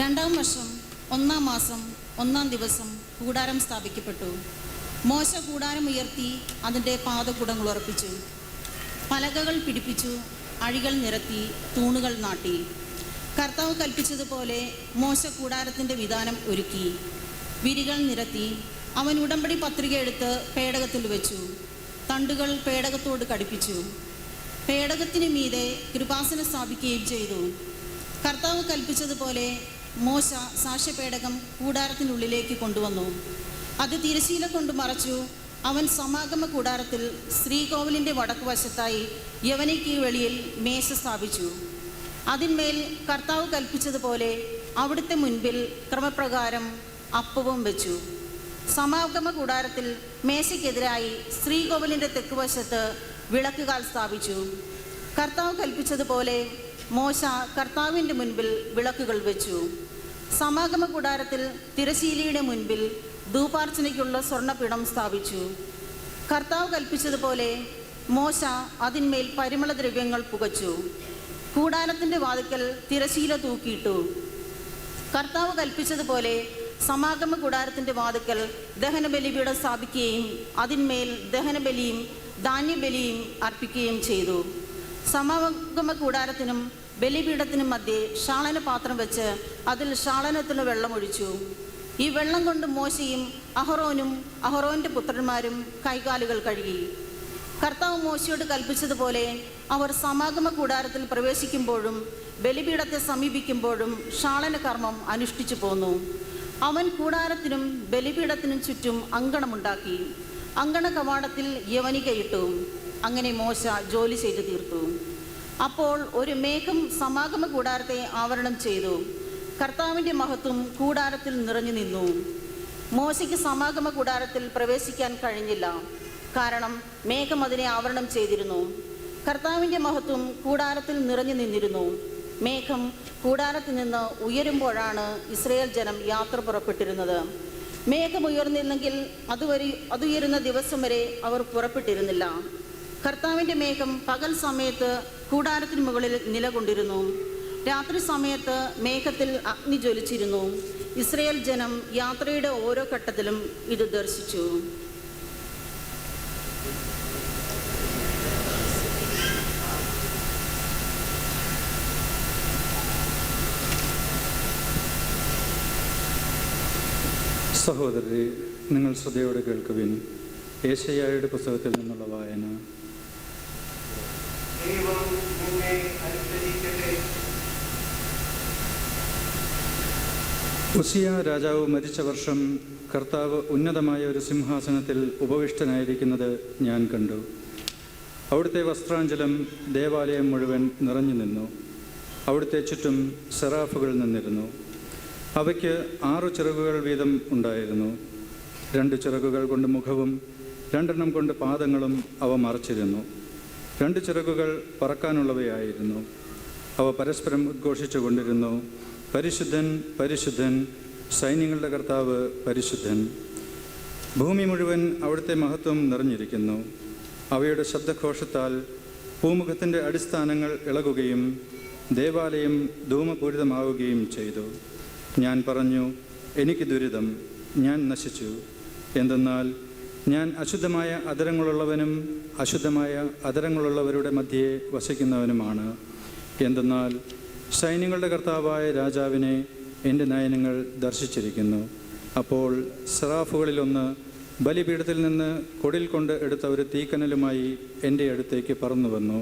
രണ്ടാം വർഷം 1-ാം മാസം 1-ാം ദിവസം കൂടാരം സ്ഥാപിക്കപ്പെട്ടു. മോശ കൂടാരം ഉയർത്തി അതിൻ്റെ പാദകുടങ്ങൾ ഉറപ്പിച്ചു, പലകകൾ പിടിപ്പിച്ചു, അഴികൾ നിരത്തി, തൂണുകൾ നാട്ടി. കർത്താവ് കൽപ്പിച്ചതുപോലെ മോശ കൂടാരത്തിൻ്റെ വിധാനം ഒരുക്കി, വിരികൾ നിരത്തി. അവൻ ഉടമ്പടി പത്രിക എടുത്ത് പേടകത്തിൽ വെച്ചു, തണ്ടുകൾ പേടകത്തോട് ഘടിപ്പിച്ചു. പേടകത്തിന് മീതെ കൃപാസനം സ്ഥാപിക്കുകയും ചെയ്തു. കർത്താവ് കൽപ്പിച്ചതുപോലെ മോശ സാക്ഷ്യപേടകം കൂടാരത്തിനുള്ളിലേക്ക് കൊണ്ടുവന്നു. അത് തിരശ്ശീല കൊണ്ട് മറച്ചു. അവൻ സമാഗമ കൂടാരത്തിൽ ശ്രീകോവിലിൻ്റെ വടക്ക് വശത്തായി യവനിക്ക് വെളിയിൽ മേശ സ്ഥാപിച്ചു. അതിന്മേൽ കർത്താവ് കൽപ്പിച്ചതുപോലെ അവിടുത്തെ മുൻപിൽ ക്രമപ്രകാരം അപ്പവും വെച്ചു. സമാഗമ കൂടാരത്തിൽ മേശയ്ക്കെതിരായി ശ്രീകോവിലിൻ്റെ തെക്കുവശത്ത് വിളക്കുകാൽ സ്ഥാപിച്ചു. കർത്താവ് കൽപ്പിച്ചതുപോലെ മോശ കർത്താവിൻ്റെ മുൻപിൽ വിളക്കുകൾ വെച്ചു. സമാഗമ കൂടാരത്തിൽ തിരശ്ശീലയുടെ മുൻപിൽ ധൂപാർച്ചനയ്ക്കുള്ള സ്വർണ്ണപീഠം സ്ഥാപിച്ചു. കർത്താവ് കൽപ്പിച്ചതുപോലെ മോശ അതിന്മേൽ പരിമളദ്രവ്യങ്ങൾ പുകച്ചു. കൂടാരത്തിൻ്റെ വാതിക്കൽ തിരശ്ശീല തൂക്കിയിട്ടു. കർത്താവ് കൽപ്പിച്ചതുപോലെ സമാഗമ കൂടാരത്തിൻ്റെ വാതിക്കൽ ദഹനബലിപീഠം സ്ഥാപിക്കുകയും അതിന്മേൽ ദഹനബലിയും ധാന്യബലിയും അർപ്പിക്കുകയും ചെയ്തു. സമാഗമ കൂടാരത്തിനും ബലിപീഠത്തിനും മധ്യേ ഷാളന പാത്രം വെച്ച് അതിൽ ഷാളനത്തിന് വെള്ളമൊഴിച്ചു. ഈ വെള്ളം കൊണ്ട് മോശയും അഹറോനും അഹറോൻ്റെ പുത്രന്മാരും കൈകാലുകൾ കഴുകി. കർത്താവ് മോശയോട് കൽപ്പിച്ചതുപോലെ അവർ സമാഗമ കൂടാരത്തിൽ പ്രവേശിക്കുമ്പോഴും ബലിപീഠത്തെ സമീപിക്കുമ്പോഴും ഷാളന കർമ്മം അനുഷ്ഠിച്ചു പോന്നു. അവൻ കൂടാരത്തിനും ബലിപീഠത്തിനും ചുറ്റും അങ്കണമുണ്ടാക്കി. അങ്കണ കവാടത്തിൽ യവനികയിട്ടു. അങ്ങനെ മോശ ജോലി ചെയ്തു തീർത്തു. അപ്പോൾ ഒരു മേഘം സമാഗമ കൂടാരത്തെ ആവരണം ചെയ്തു. കർത്താവിൻ്റെ മഹത്വം കൂടാരത്തിൽ നിറഞ്ഞു നിന്നു. മോശയ്ക്ക് സമാഗമ കൂടാരത്തിൽ പ്രവേശിക്കാൻ കഴിഞ്ഞില്ല, കാരണം മേഘം അതിനെ ആവരണം ചെയ്തിരുന്നു. കർത്താവിൻ്റെ മഹത്വം കൂടാരത്തിൽ നിറഞ്ഞു നിന്നിരുന്നു. മേഘം കൂടാരത്തിൽ നിന്ന് ഉയരുമ്പോഴാണ് ഇസ്രായേൽ ജനം യാത്ര പുറപ്പെട്ടിരുന്നത്. മേഘം ഉയർന്നില്ലെങ്കിൽ അതുയരുന്ന ദിവസം വരെ അവർ പുറപ്പെട്ടിരുന്നില്ല. കർത്താവിൻ്റെ മേഘം പകൽ സമയത്ത് കൂടാരത്തിന് മുകളിൽ നിലകൊണ്ടിരുന്നു. രാത്രി സമയത്ത് മേഘത്തിൽ അഗ്നി ജ്വലിച്ചിരുന്നു. ഇസ്രായേൽ ജനം യാത്രയുടെ ഓരോ ഘട്ടത്തിലും ഇത് ദർശിച്ചു. സഹോദരരെ, നിങ്ങൾ ശ്രദ്ധയോടെ കേൾക്കുവിൻ. യേശയ്യായുടെ പുസ്തകത്തിൽ നിന്നുള്ള വായന. ഉസിയ രാജാവ് മരിച്ച വർഷം കർത്താവ് ഉന്നതമായ ഒരു സിംഹാസനത്തിൽ ഉപവിഷ്ടനായിരിക്കുന്നത് ഞാൻ കണ്ടു. അവിടുത്തെ വസ്ത്രാഞ്ചലം ദേവാലയം മുഴുവൻ നിറഞ്ഞു നിന്നു. അവിടുത്തെ ചുറ്റും സെറാഫുകൾ നിന്നിരുന്നു. അവയ്ക്ക് 6 ചിറകുകൾ വീതം ഉണ്ടായിരുന്നു. 2 ചിറകുകൾ കൊണ്ട് മുഖവും 2 കൊണ്ട് പാദങ്ങളും അവ മറച്ചിരുന്നു. 2 ചിറകുകൾ പറക്കാനുള്ളവയായിരുന്നു. അവ പരസ്പരം ഉദ്ഘോഷിച്ചു കൊണ്ടിരുന്നു, പരിശുദ്ധൻ പരിശുദ്ധൻ, സൈന്യങ്ങളുടെ കർത്താവ് പരിശുദ്ധൻ. ഭൂമി മുഴുവൻ അവിടുത്തെ മഹത്വം നിറഞ്ഞിരിക്കുന്നു. അവയുടെ ശബ്ദഘോഷത്താൽ പൂമുഖത്തിൻ്റെ അടിസ്ഥാനങ്ങൾ ഇളകുകയും ദേവാലയം ധൂമപൂരിതമാവുകയും ചെയ്തു. ഞാൻ പറഞ്ഞു, എനിക്ക് ദുരിതം, ഞാൻ നശിച്ചു. എന്തെന്നാൽ ഞാൻ അശുദ്ധമായ അധരങ്ങളുള്ളവനും അശുദ്ധമായ അധരങ്ങളുള്ളവരുടെ മധ്യേ വസിക്കുന്നവനുമാണ്. എന്തെന്നാൽ സൈന്യങ്ങളുടെ കർത്താവായ രാജാവിനെ എൻ്റെ നയനങ്ങൾ ദർശിച്ചിരിക്കുന്നു. അപ്പോൾ സെറാഫുകളിലൊന്ന് ബലിപീഠത്തിൽ നിന്ന് കൊടിൽ കൊണ്ട് എടുത്ത ഒരു തീക്കനലുമായി എൻ്റെ അടുത്തേക്ക് പറന്നു വന്നു.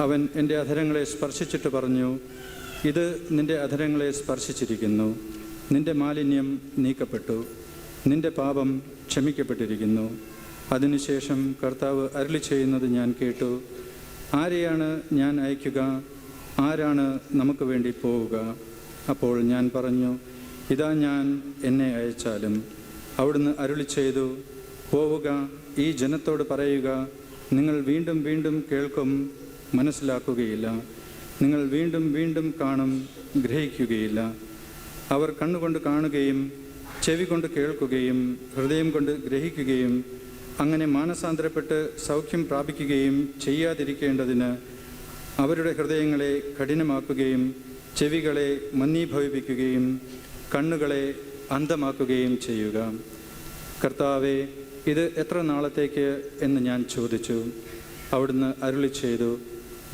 അവൻ എൻ്റെ അധരങ്ങളെ സ്പർശിച്ചിട്ട് പറഞ്ഞു, ഇത് നിൻ്റെ അധരങ്ങളെ സ്പർശിച്ചിരിക്കുന്നു. നിൻ്റെ മാലിന്യം നീക്കപ്പെട്ടു, നിൻ്റെ പാപം ക്ഷമിക്കപ്പെട്ടിരിക്കുന്നു. അതിനുശേഷം കർത്താവ് അരുളി ചെയ്യുന്നത് ഞാൻ കേട്ടു. ആരെയാണ് ഞാൻ അയക്കുക? ആരാണ് നമുക്ക് വേണ്ടി പോവുക? അപ്പോൾ ഞാൻ പറഞ്ഞു, ഇതാ ഞാൻ, എന്നെ അയച്ചാലും. അവിടുന്ന് അരുളി ചെയ്തു, പോവുക, ഈ ജനത്തോട് പറയുക, നിങ്ങൾ വീണ്ടും വീണ്ടും കേൾക്കും, മനസ്സിലാക്കുകയില്ല. നിങ്ങൾ വീണ്ടും വീണ്ടും കാണും, ഗ്രഹിക്കുകയില്ല. അവർ കണ്ണുകൊണ്ട് കാണുകയും ചെവി കൊണ്ട് കേൾക്കുകയും ഹൃദയം കൊണ്ട് ഗ്രഹിക്കുകയും അങ്ങനെ മാനസാന്തരപ്പെട്ട് സൗഖ്യം പ്രാപിക്കുകയും ചെയ്യാതിരിക്കേണ്ടതിന് അവരുടെ ഹൃദയങ്ങളെ കഠിനമാക്കുകയും ചെവികളെ മന്ദീഭവിപ്പിക്കുകയും കണ്ണുകളെ അന്ധമാക്കുകയും ചെയ്യുക. കർത്താവേ, ഇത് എത്ര നാളത്തേക്ക് എന്ന് ഞാൻ ചോദിച്ചു. അവിടുന്ന് അരുളി ചെയ്തു,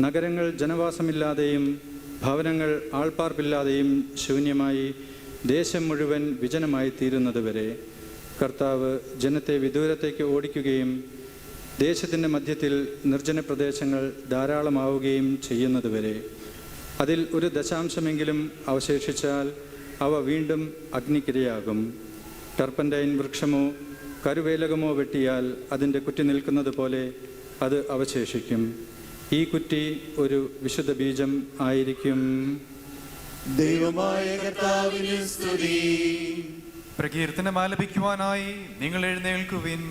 നഗരങ്ങൾ ജനവാസമില്ലാതെയും ഭവനങ്ങൾ ആൾപ്പാർപ്പില്ലാതെയും ശൂന്യമായി ദേശം മുഴുവൻ വിജനമായി തീരുന്നതുവരെ കർത്താവ് ജനത്തെ വിദൂരത്തേക്ക് ഓടിക്കുകയും ദേശത്തിൻ്റെ മധ്യത്തിൽ നിർജ്ജന പ്രദേശങ്ങൾ ധാരാളമാവുകയും ചെയ്യുന്നതുവരെ. അതിൽ ഒരു ദശാംശമെങ്കിലും അവശേഷിച്ചാൽ അവ വീണ്ടും അഗ്നിക്കിരയാകും. ടർപ്പൻറ്റൈൻ വൃക്ഷമോ കരുവേലകമോ വെട്ടിയാൽ അതിൻ്റെ കുറ്റി നിൽക്കുന്നത് പോലെ അത് അവശേഷിക്കും. ഈ കുറ്റി ഒരു വിശുദ്ധ ബീജം ആയിരിക്കും. ദൈവമായ കർത്താവിന് സ്തുതി. പ്രകീർത്തനം ആലപിക്കുവാനായി നിങ്ങൾ എഴുന്നേൽക്കുവിൻ.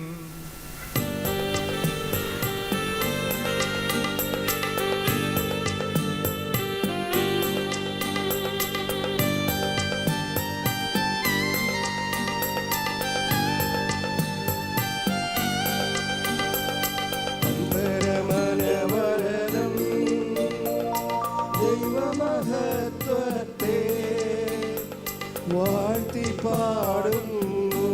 ദൈവമഹത്വത്തെ വാഴ്ത്തി പാടുന്നു.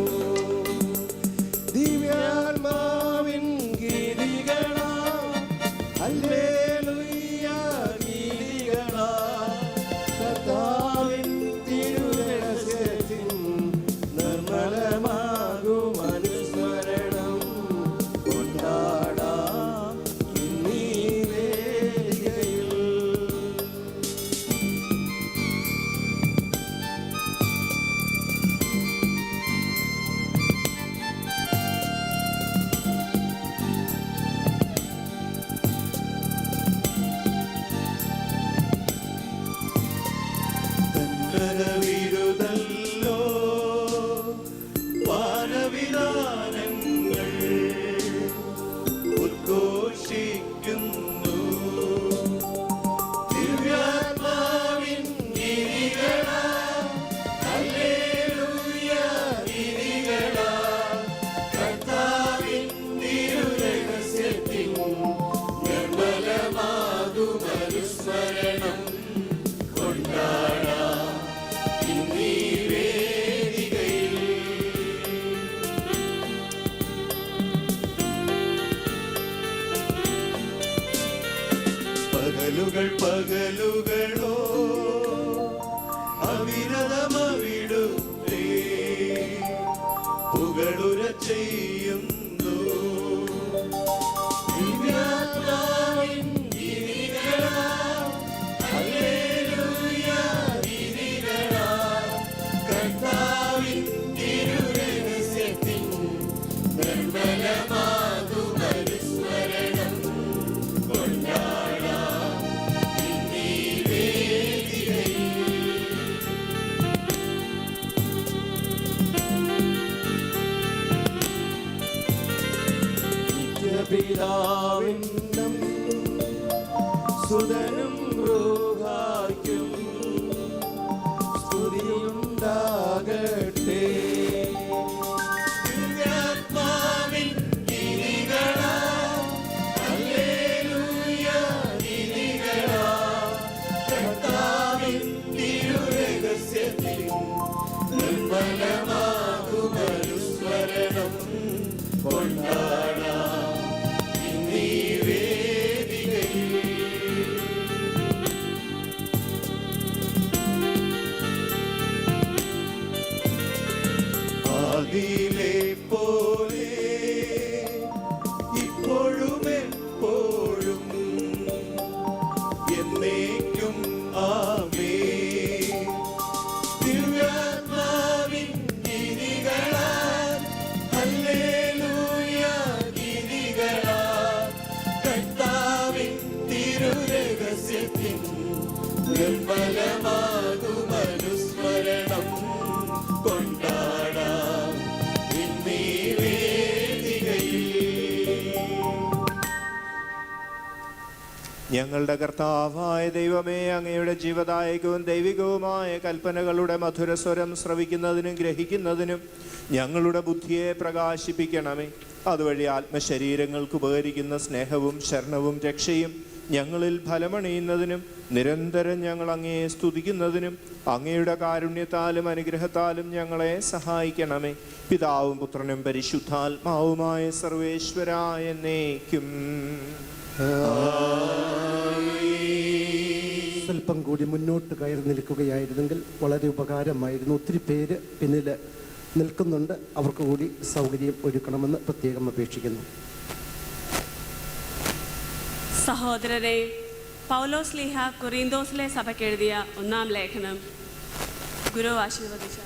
ദിവ്യാത്മാവിൻ ഗീതികളാ, ഹല്ലേലൂയ ഗീതികളാ. കർത്താവിൻ തിരുരഹസ്യത്തിൻ നിർമ്മലമാകും അനുസ്മരണം കൊണ്ടാടാം ഇന്നീ വേദികയിൽ. വിരുതല്ലോ വാനവിധാനങ്ങൾ ഉദ്ഘോഷിക്കുന്നു. ദിവ്യാത്മാവിൻ ഗിരികളാ, ഹല്ലേലൂയ ഗിരികളാ. കർത്താവിൻ തിരുരഹസ്യത്തിൻ നിർമ്മലമാകും അനുസ്മരണം കൊണ്ടാടാം ഇന്നീ വേദികയിൽ. പകലുകൾ പകലുകളോ അവിരതമവിടുത്തേ പുകളുര ചെയ്യുന്നു. ദിവ്യാത്മാവിൻ ഗിരികളാ, ഹല്ലേലൂയ ഗിരികളാ. കർത്താവിൻ തിരുരഹസ്യത്തിൻ നിർമ്മലമാകും അനുസ്മരണം കൊണ്ടാടാം ഇന്നീ വേദികയിൽ. നിത്യപിതാവിനും സുതനും റൂഹായ്ക്കും സ്തുതിയുണ്ടാകട്ടെ. ദിവ്യാത്മാവിൻ ഗിരികളാ, ഹല്ലേലൂയ ഗിരികളാ. കർത്താവിൻ തിരുരഹസ്യത്തിൻ നിർമ്മലമാകും അനുസ്മരണം കൊണ്ടാടാം ഇന്നീ വേദികയിൽ. ആദിയിലെ പോലെ ഇപ്പോഴും എപ്പോഴും എന്നേക്കും ആമേൻ. ദിവ്യാത്മാവിൻ ഗിരികളാ, ഹല്ലേലൂയ ഞങ്ങളുടെ കർത്താവായ ദൈവമേ, അങ്ങയുടെ ജീവദായകവും ദൈവികവുമായ കൽപ്പനകളുടെ മധുരസ്വരം ശ്രവിക്കുന്നതിനും ഗ്രഹിക്കുന്നതിനും ഞങ്ങളുടെ ബുദ്ധിയെ പ്രകാശിപ്പിക്കണമേ. അതുവഴി ആത്മശരീരങ്ങൾക്ക് ഉപകരിക്കുന്ന സ്നേഹവും ശരണവും രക്ഷയും ഞങ്ങളിൽ ഫലമണിയുന്നതിനും നിരന്തരം ഞങ്ങൾ അങ്ങയെ സ്തുതിക്കുന്നതിനും അങ്ങയുടെ കാരുണ്യത്താലും അനുഗ്രഹത്താലും ഞങ്ങളെ സഹായിക്കണമേ. പിതാവും പുത്രനും പരിശുദ്ധാത്മാവുമായ സർവേശ്വരായ എന്നേക്കും. സ്വല്പം കൂടി മുന്നോട്ട് കയറി നിൽക്കുകയായിരുന്നെങ്കിൽ വളരെ ഉപകാരമായിരുന്നു. ഒത്തിരി പേര് പിന്നിൽ നിൽക്കുന്നുണ്ട്, അവർക്ക് കൂടി സൗകര്യം ഒരുക്കണമെന്ന് പ്രത്യേകം അപേക്ഷിക്കുന്നു. സഹോദരരെ, പൗലോസ് ലീഹ കൊറിന്തോസിലെ സഭയ്ക്ക് എഴുതിയ 1-ാം ലേഖനം. ഗുരു ആശീർവദിച്ച.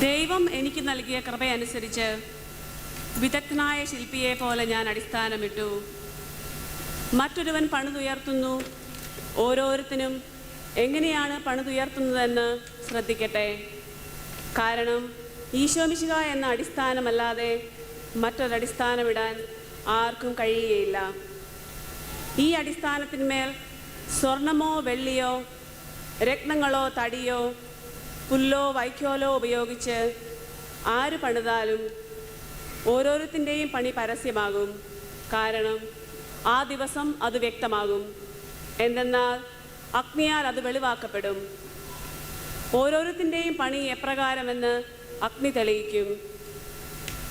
ദൈവം എനിക്ക് നൽകിയ കൃപയനുസരിച്ച് വിദഗ്ധനായ ശില്പിയെ പോലെ ഞാൻ അടിസ്ഥാനമിട്ടു. മറ്റൊരുവൻ പണിതുയർത്തുന്നു. ഓരോരുത്തരും എങ്ങനെയാണ് പണിതുയർത്തുന്നതെന്ന് ശ്രദ്ധിക്കട്ടെ. കാരണം ഈശോമിശിഹ എന്ന അടിസ്ഥാനമല്ലാതെ മറ്റൊരടിസ്ഥാനമിടാൻ ആർക്കും കഴിയുകയില്ല. ഈ അടിസ്ഥാനത്തിന്മേൽ സ്വർണമോ വെള്ളിയോ രത്നങ്ങളോ തടിയോ പുല്ലോ വൈക്കോലോ ഉപയോഗിച്ച് ആര് പണിതാലും ഓരോരുത്തൻ്റെയും പണി പരസ്യമാകും. കാരണം ആ ദിവസം അത് വ്യക്തമാകും. എന്തെന്നാൽ അഗ്നിയാൽ അത് വെളിവാക്കപ്പെടും. ഓരോരുത്തൻ്റെയും പണി എപ്രകാരമെന്ന് അഗ്നി തെളിയിക്കും.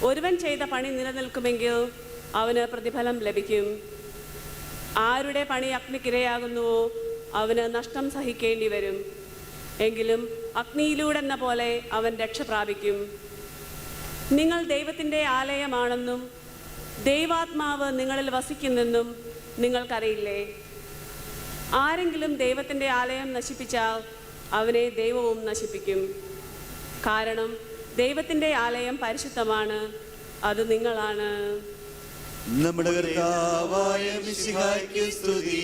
ഒരുവൻ ചെയ്ത പണി നിലനിൽക്കുമെങ്കിൽ അവന് പ്രതിഫലം ലഭിക്കും. ആരുടെ പണി അഗ്നിക്കിരയാകുന്നുവോ അവന് നഷ്ടം സഹിക്കേണ്ടി വരും. എങ്കിലും അഗ്നിയിലൂടെന്ന പോലെ അവൻ രക്ഷ പ്രാപിക്കും. നിങ്ങൾ ദൈവത്തിൻ്റെ ആലയമാണെന്നും ദൈവാത്മാവ് നിങ്ങളിൽ വസിക്കുന്നെന്നും നിങ്ങൾക്കറിയില്ലേ? ആരെങ്കിലും ദൈവത്തിൻ്റെ ആലയം നശിപ്പിച്ചാൽ അവനെ ദൈവവും നശിപ്പിക്കും. കാരണം ദൈവത്തിൻ്റെ ആലയം പരിശുദ്ധമാണ്, അത് നിങ്ങളാണ്. നമ്മുടെ കർത്താവായ മിശിഹായ്ക്ക് സ്തുതി.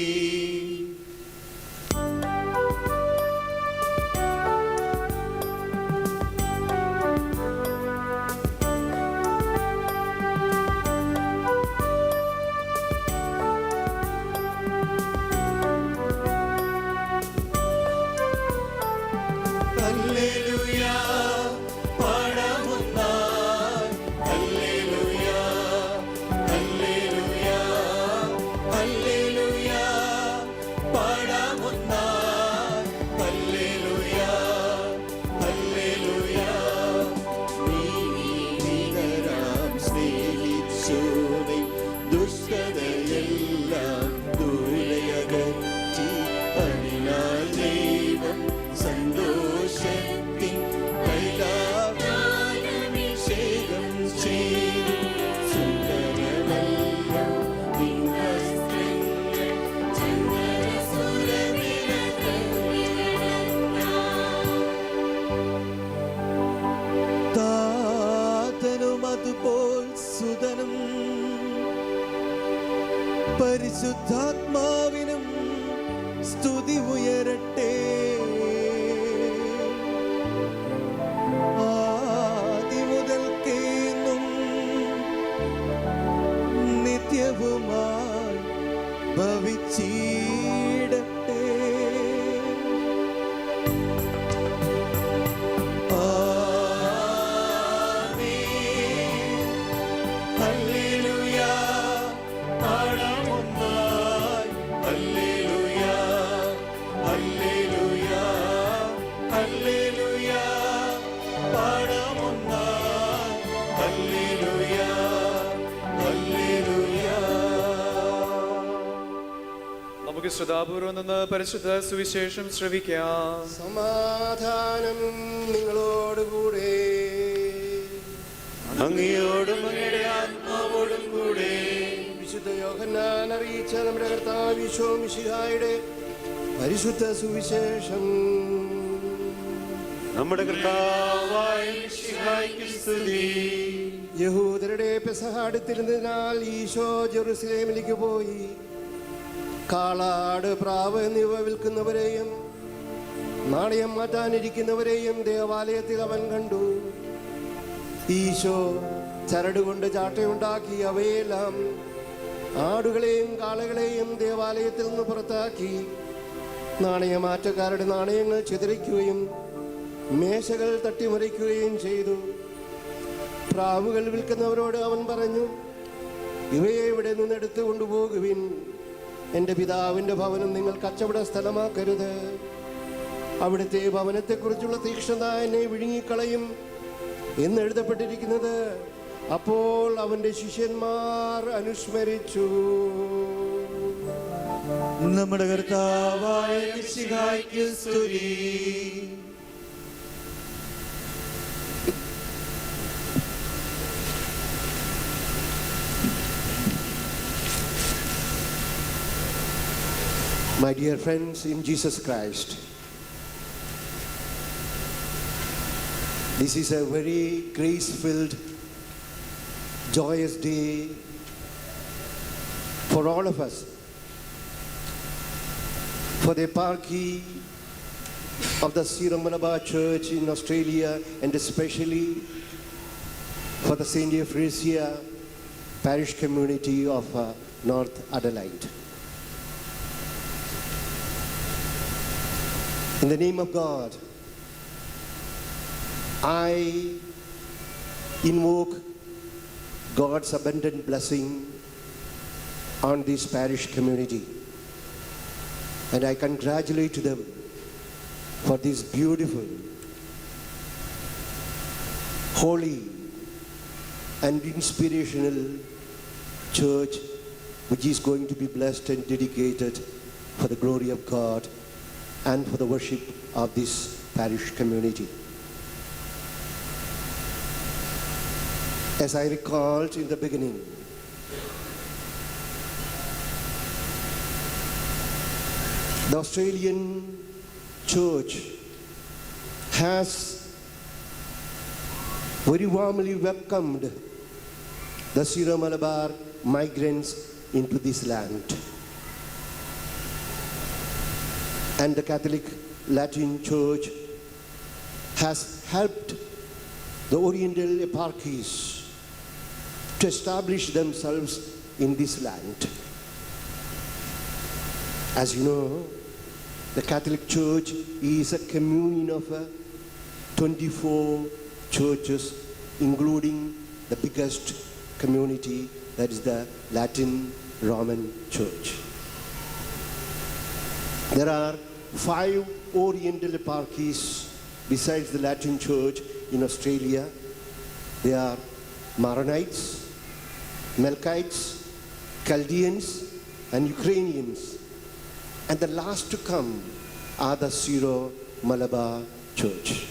പരിശുദ്ധാത്മാവിനും സ്തുതി ഉയരട്ടെ. ആദിമുതൽക്കേന്നും നിത്യവുമായി ഭവിച്ചിടട്ടെ. നമുക്ക് ശ്രദ്ധാപൂർവം നിന്ന് പരിശുദ്ധ സുവിശേഷം ശ്രവിക്കാം. സമാധാനം നിങ്ങളോടുകൂടെ. അങ്ങയോടും അങ്ങയുടെ ആത്മാവോടും കൂടെ. വിശുദ്ധ യോഹന്നാൻ അറിയിച്ച നമ്മുടെ കർത്താവ് ഈശോ മിശിഹായുടെ പരിശുദ്ധ സുവിശേഷം. നമ്മുടെ കർത്താവായ മിശിഹായ്ക്ക് സ്തുതി. യഹൂദരുടെ പെസഹ അടുത്തിരുന്നതിനാൽ ഈശോ ജെറുസലേമിലേക്ക് പോയി. കാളാട്, പ്രാവ് എന്നിവ വിൽക്കുന്നവരെയും നാണയം മാറ്റാനിരിക്കുന്നവരെയും ദേവാലയത്തിൽ അവൻ കണ്ടു. ഈശോ ചരട് കൊണ്ട് ചാട്ടയുണ്ടാക്കി അവയെല്ലാം ആടുകളെയും കാളകളെയും ദേവാലയത്തിൽ നിന്ന് പുറത്താക്കി നാണയമാറ്റക്കാരുടെ നാണയങ്ങൾ ചിതറിക്കുകയും മേശകൾ തട്ടിമറിക്കുകയും ചെയ്തു. പ്രാവുകൾ വിൽക്കുന്നവരോട് അവൻ പറഞ്ഞു, ഇവയെ ഇവിടെ നിന്ന് എടുത്തു കൊണ്ടുപോകുവിൻ. എൻ്റെ പിതാവിൻ്റെ ഭവനം നിങ്ങൾ കച്ചവട സ്ഥലമാക്കരുത്. അവിടുത്തെ ഭവനത്തെക്കുറിച്ചുള്ള തീക്ഷ്ണത എന്നെ വിഴുങ്ങിക്കളയും എന്ന് എഴുതപ്പെട്ടിരിക്കുന്നത്. അപ്പോൾ അവൻ്റെ ശിഷ്യന്മാർ അനുസ്മരിച്ചു. നമ്മുടെ കർത്താവായ മിശിഹായ്ക്ക് സ്തുതി. My dear friends in Jesus Christ, this is a very grace-filled, joyous day for all of us. For the eparchy of the Syro-Malabar Church in Australia, and especially for the St. Euphrasia parish community of North Adelaide. In the name of God, I invoke God's abundant blessing on this parish community, and I congratulate them for this beautiful, holy and inspirational church which is going to be blessed and dedicated for the glory of God and for the worship of this parish community. As I recalled in the beginning, the Australian church has very warmly welcomed the Syro-Malabar migrants into this land. And the Catholic Latin Church has helped the Oriental eparchies to establish themselves in this land. As you know, the Catholic Church is a communion of 24 churches, including the biggest community, that is the Latin Roman Church. There are 5 Oriental eparchies besides the Latin Church in Australia. They are Maronites, Melkites, Chaldeans, and Ukrainians. And the last to come are the Syro-Malabar Church.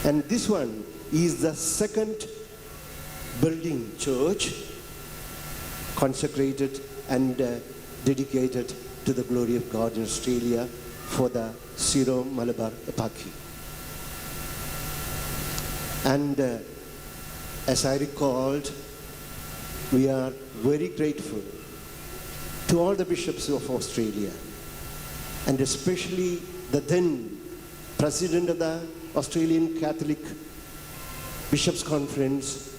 And this one is the second building church consecrated and dedicated to the glory of God in Australia for the Syro-Malabar eparchy. And as I recalled, we are very grateful to all the bishops of Australia, and especially the then President of the Australian Catholic Bishops' Conference,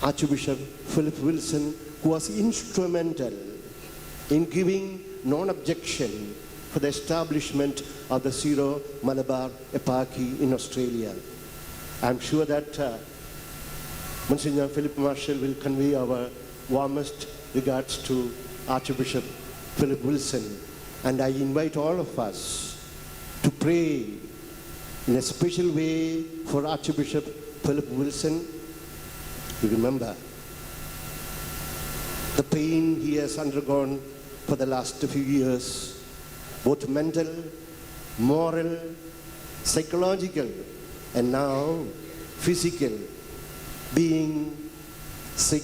Archbishop Philip Wilson, who was instrumental in giving non-objection for the establishment of the Syro-Malabar eparchy in Australia. I'm sure that Monsignor Philip Marshall will convey our warmest regards to Archbishop Philip Wilson, and I invite all of us to pray in a special way for Archbishop Philip Wilson. You remember the pain he has undergone for the last few years, both mental, moral, psychological, and now physical, being sick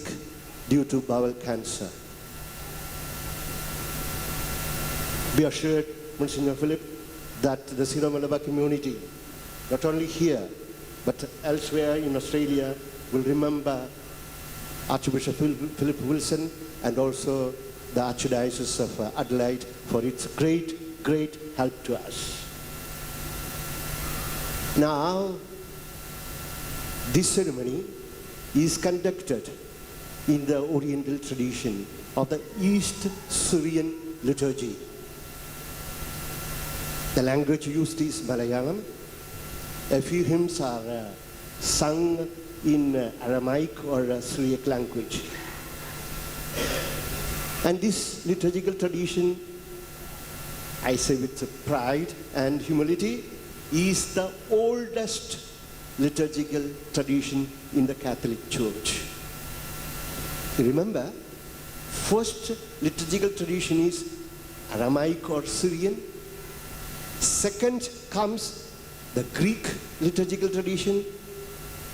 due to bowel cancer. Be assured, Monsignor Philip, that the Syro-Malabar community, not only here, but elsewhere in Australia, will remember Archbishop Philip Wilson and also the Archdiocese of Adelaide for its great, great help to us. Now, this ceremony is conducted in the Oriental tradition of the East Syrian liturgy. The language used is Malayalam. A few hymns are sung in Aramaic or Syriac language. And this liturgical tradition, I say with pride and humility, is the oldest liturgical tradition in the Catholic Church. Remember, first liturgical tradition is Aramaic or Syrian. Second comes the Greek liturgical tradition.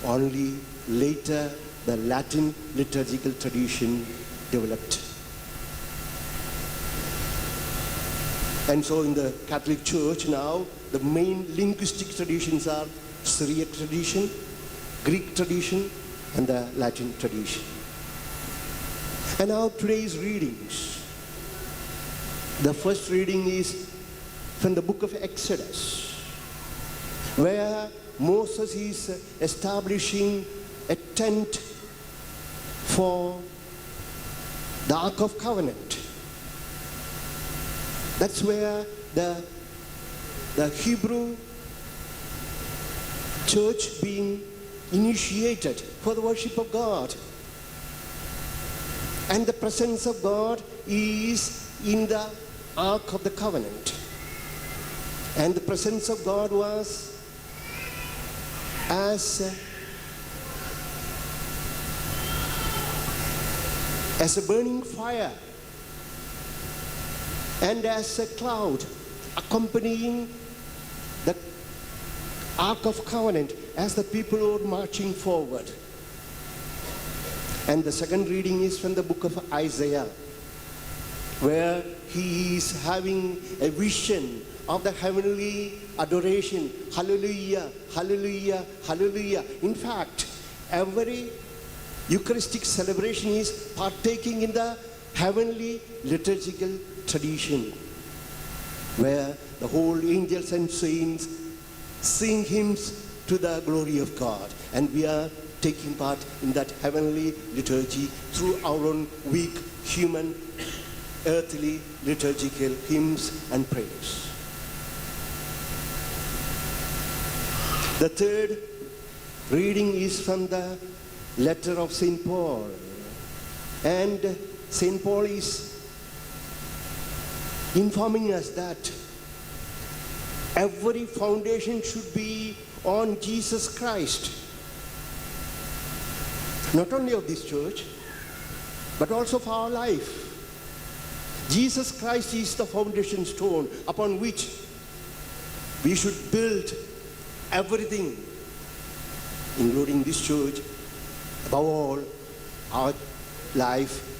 Only later the Latin liturgical tradition developed. And so in the Catholic Church now, the main linguistic traditions are Syriac tradition, Greek tradition, and the Latin tradition. And now today's readings. The first reading is from the book of Exodus, where Moses is establishing a tent for the Ark of Covenant. That's where the Hebrew church being initiated for the worship of God. And the presence of God is in the Ark of the Covenant. And the presence of God was as a burning fire and as a cloud accompanying the Ark of Covenant as the people were marching forward. And the second reading is from the book of Isaiah, where he is having a vision of the heavenly adoration. Hallelujah, hallelujah, hallelujah. In fact, every Eucharistic celebration is partaking in the heavenly liturgical tradition, where the whole angels and saints sing hymns to the glory of God. And we are taking part in that heavenly liturgy through our own weak, human, earthly liturgical hymns and prayers. The third reading is from the letter of St. Paul. And St. Paul is informing us that every foundation should be on Jesus Christ. Not only of this church, but also for our life. Jesus Christ is the foundation stone upon which we should build everything, including this church, above all, our life